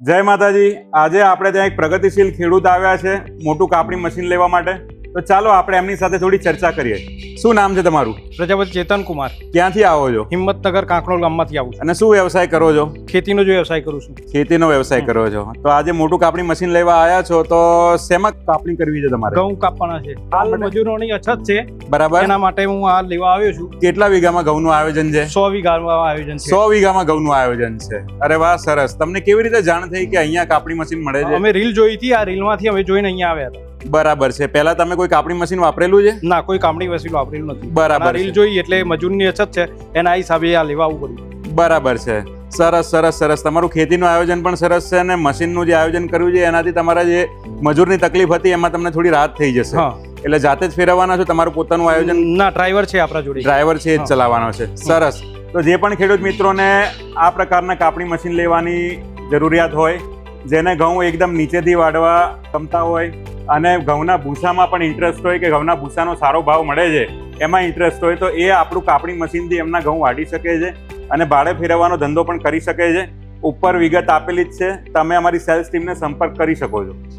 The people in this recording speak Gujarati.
જય માતાજી। આજે આપણે ત્યાં એક પ્રગતિશીલ ખેડૂત આવ્યા છે મોટું કાપણી મશીન લેવા માટે। તો ચાલો આપણે એમની સાથે થોડી ચર્ચા કરીએ। શું નામ છે તમારું? પ્રજાપતિ ચેતન કુમાર। ક્યાંથી આવો છો? હિંમતનગર કાંકરોલ ગામમાંથી આવું છું। અને શું વ્યવસાય કરો છો? ખેતીનો જ વ્યવસાય કરું છું। ખેતીનો વ્યવસાય કરો છો। તો આજે મોટું કાપણી મશીન લેવા આવ્યા છો, તો શેમાં કાપણી કરવી છે તમારે? ઘઉં કાપવાના છે। હાલ મજૂરોની અછત છે, બરાબર। એના માટે હું આ લેવા આવ્યો છું। કેટલા વીઘામાં ઘઉંનું આયોજન છે? 100 વીઘાનું આયોજન છે। 100 વીઘામાં ઘઉંનું આયોજન છે। અરે વાહ, સરસ। તમને કેવી રીતે જાણ થઈ કે અહીંયા કાપણી મશીન મળે છે? અમે રીલ જોઈ હતી, આ રીલમાંથી અમે જોઈને અહીંયા આવ્યા હતા। બરાબર છે। પહેલા તમે કોઈ કાપણી મશીન વાપરેલું છે? ના, કોઈ કામની વસીલો વાપરેલું નથી। બરાબર આ રીલ જોઈ એટલે મજૂરની અછત છે, એના હિસાબે આ લેવા આવવું પડ્યું। બરાબર છે। સરસ સરસ સરસ। તમારું ખેતીનું આયોજન પણ સરસ છે અને મશીનનું જે આયોજન કર્યું છે એનાથી તમારા જે મજૂરની તકલીફ હતી એમાં તમને થોડી રાહત થઈ જશે। હા, એટલે જાતે જ ફેરવવાના છો? તમારું પોતાનું આયોજન? ના, ડ્રાઈવર છે આપણા જોડે। ડ્રાઈવર છે, એ જ ચલાવવાનો છે। સરસ। તો જે પણ ખેડૂત મિત્રોને આ પ્રકારના કાપણી મશીન લેવાની જરૂરિયાત હોય, જેને ઘઉં એકદમ નીચેથી વાળવા ગમતા હોય અને ઘઉંના ભૂસામાં પણ ઇન્ટરેસ્ટ હોય કે ઘઉંના ભૂસાનો સારો ભાવ મળે છે એમાં ઇન્ટરેસ્ટ હોય, તો એ આપણું કાપણી મશીનથી એમના ઘઉં વાઢી શકે છે અને ભાડે ફેરવવાનો ધંધો પણ કરી શકે છે। ઉપર વિગત આપેલી જ છે, તમે અમારી સેલ્સ ટીમને સંપર્ક કરી શકો છો।